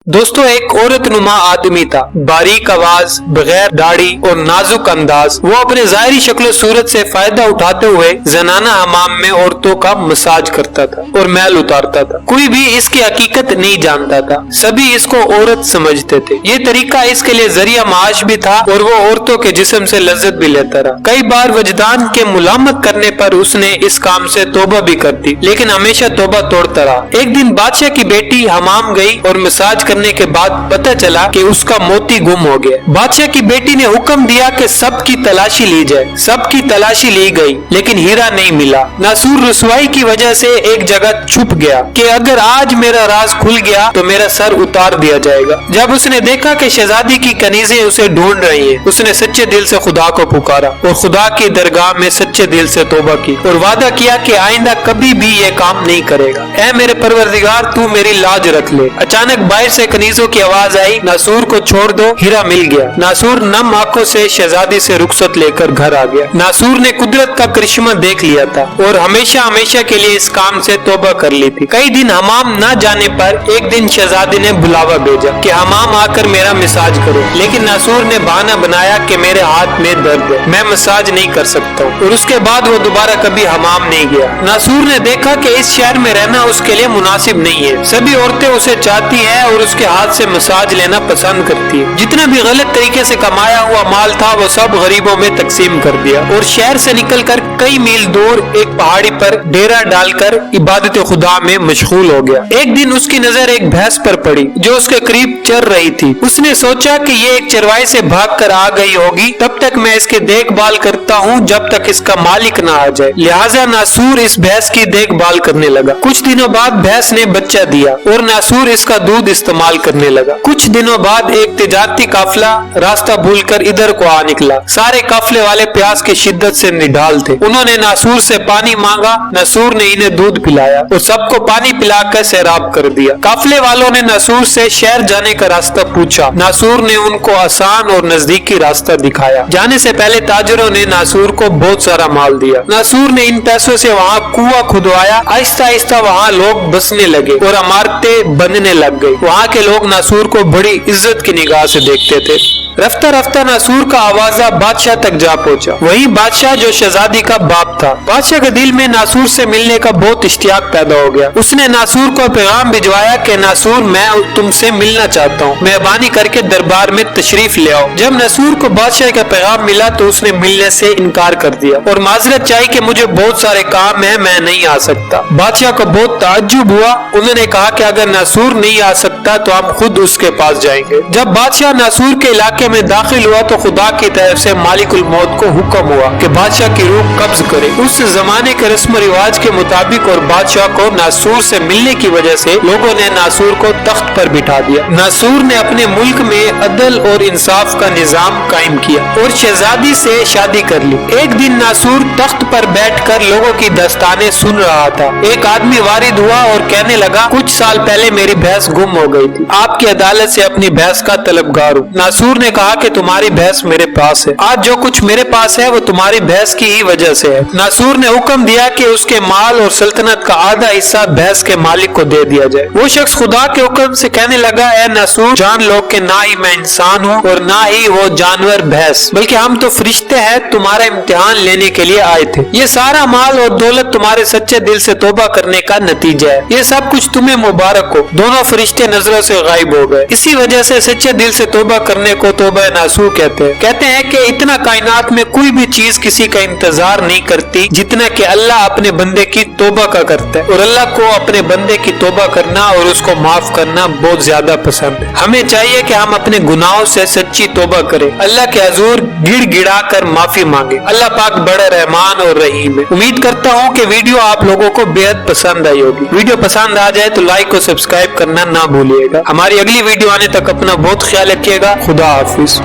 दोस्तों एक औरत नुमा आदमी था, बारीक आवाज, बगैर दाढ़ी और नाजुक अंदाज। वो अपने जाहिरी शक्ल सूरत से फायदा उठाते हुए जनाना हमाम में औरतों का मसाज करता था और मैल उतारता था। कोई भी इसकी हकीकत नहीं जानता था, सभी इसको औरत समझते थे। ये तरीका इसके लिए जरिया माश भी था और वो औरतों के जिस्म से लज्जत भी लेता रहा। कई बार वजदान के मुलामत करने पर उसने इस काम से तौबा भी कर दी, लेकिन हमेशा तौबा तोड़ता रहा। एक दिन बादशाह की बेटी हमाम गई और मसाज करने के बाद पता चला कि उसका मोती गुम हो गया। बादशाह की बेटी ने हुक्म दिया कि सबकी तलाशी ली जाए। सबकी तलाशी ली गई, लेकिन हीरा नहीं मिला। नासूर रसवाई की वजह से एक जगह छुप गया कि अगर आज मेरा राज खुल गया तो मेरा सर उतार दिया जाएगा। जब उसने देखा कि शहजादी की कनीजें उसे ढूंढ रही हैं, उसने सच्चे दिल से खुदा को पुकारा और खुदा की दरगाह में सच्चे दिल से तौबा की और वादा किया कि आइंदा कभी भी ये काम नहीं करेगा। ऐ मेरे परवरदिगार, तू मेरी लाज रख ले। अचानक बाहर से कनीजों की आवाज आई, नासूर को छोड़ दो, हीरा मिल गया। नासूर नम आंखों से शहजादी से रुखसत लेकर घर आ गया। नासूर ने कुदरत का करिश्मा देख लिया था और हमेशा हमेशा के लिए इस काम से तौबा कर ली थी। कई दिन हमाम न जाने पर एक दिन शहजादी ने बुलावा भेजा कि हमाम आकर मेरा मसाज करो, लेकिन नासूर ने बहाना बनाया कि मेरे हाथ में दर्द है, मैं मसाज नहीं कर सकता हूँ। और उसके बाद वो दोबारा कभी हमाम नहीं गया। नासूर ने देखा कि इस शहर में रहना उसके लिए मुनासिब नहीं है। सभी औरतें उसे चाहती है और उसके हाथ से मसाज लेना पसंद करती है। जितना भी गलत तरीके से कमाया हुआ माल था वो सब गरीबों में तकसीम कर दिया और शहर से निकलकर कई मील दूर एक पहाड़ी पर डेरा डालकर इबादत खुदा में मशगूल हो गया। एक दिन उसकी नजर एक भैंस पर पड़ी जो उसके करीब चर रही थी। उसने सोचा कि ये एक चरवाई से भाग कर आ गई होगी, तब तक मैं इसकी देखभाल करता हूँ जब तक इसका मालिक न आ जाए। लिहाजा नासूर इस भैंस की देखभाल करने लगा। कुछ दिनों बाद भैंस ने बच्चा दिया और नासूर इसका दूध इस्तेमाल करने लगा। कुछ दिनों बाद एक तिजारती काफिला रास्ता भूलकर इधर को आ निकला। सारे काफिले वाले प्यास की शिद्दत से निढाल थे। उन्होंने नासूर से पानी मांगा। नासूर ने इन्हें दूध पिलाया और सबको पानी पिलाकर सैराब कर दिया। काफिले वालों ने नासूर से शहर जाने का रास्ता पूछा। नासूर ने उनको आसान और नजदीकी रास्ता दिखाया। जाने से पहले ताजरों ने नासूर को बहुत सारा माल दिया। नासूर ने इन पैसों से वहाँ कुआं खुदवाया। आहिस्ता आहिस्ता वहाँ लोग बसने लगे और इमारतें बनने लग गई। वहाँ के लोग नासूर को बड़ी इज्जत की निगाह से देखते थे। रफ्ता रफ्ता नासूर का आवाजा बादशाह तक जा पहुंचा। वही बादशाह जो शहजादी का बाप था। बादशाह के दिल में नासूर से मिलने का बहुत इश्तियाक पैदा हो गया। उसने नासूर को पैगाम भिजवाया कि नासूर, मैं तुमसे मिलना चाहता हूँ, मेहरबानी करके दरबार में तशरीफ ले आओ। जब नासूर को बादशाह का पैगाम मिला तो उसने मिलने से इनकार कर दिया और माजरत चाहिए कि मुझे बहुत सारे काम है, मैं नहीं आ सकता। बादशाह को बहुत ताज्जुब हुआ। उन्होंने कहा कि अगर नासूर नहीं आ सकता तो हम खुद उसके पास जाएंगे। जब बादशाह नासूर के इलाके में दाखिल हुआ तो खुदा की तरफ से मालिकुल मौत को हुक्म हुआ कि बादशाह की रूह कब्ज करे। उस जमाने के रस्म रिवाज के मुताबिक और बादशाह को नासूर से मिलने की वजह से लोगों ने नासूर को तख्त पर बिठा दिया। नासूर ने अपने मुल्क में अदल और इंसाफ का निजाम कायम किया और शहजादी से शादी कर ली। एक दिन नासूर तख्त पर बैठकर लोगों की दास्तानें सुन रहा था। एक आदमी वारिद हुआ और कहने लगा, कुछ साल पहले मेरी भैंस गुम हो गई थी, आपकी अदालत से अपनी भैंस का तलबगार हूँ। नासूर ने कहा कि तुम्हारी भैंस मेरे पास है। आज जो कुछ मेरे पास है वो तुम्हारी भैंस की ही वजह से है। नासूर ने हुक्म दिया कि उसके माल और सल्तनत का आधा हिस्सा भैंस के मालिक को दे दिया जाए। वो शख्स खुदा के हुक्म से कहने लगा, ए नासूर, जान लो कि ना ही मैं इंसान हूँ और ना ही वो जानवर भैंस, बल्कि हम तो फरिश्ते हैं, तुम्हारा इम्तिहान लेने के लिए आए थे। ये सारा माल और दौलत तुम्हारे सच्चे दिल से तौबा करने का नतीजा है। ये सब कुछ तुम्हें मुबारक हो। दोनों फरिश्ते नजरों से गायब हो गए। इसी वजह से सच्चे दिल से तौबा करने को तौबा नासूर कहते हैं कि इतना कायनात में कोई भी चीज किसी का इंतजार नहीं करती जितना कि अल्लाह अपने बंदे की तौबा का करता है। और अल्लाह को अपने बंदे की तौबा करना और उसको माफ करना बहुत ज्यादा पसंद है। हमें चाहिए कि हम अपने गुनाहों से सच्ची तौबा करें, अल्लाह के हजूर गिड़गिड़ा कर माफी मांगे। अल्लाह पाक बड़ा रहमान और रहीम है। उम्मीद करता हूँ कि वीडियो आप लोगों को बेहद पसंद आई होगी। वीडियो पसंद आ जाए तो लाइक और सब्सक्राइब करना ना भूलिएगा। हमारी अगली वीडियो आने तक अपना बहुत ख्याल रखिएगा। खुदा हाफिज।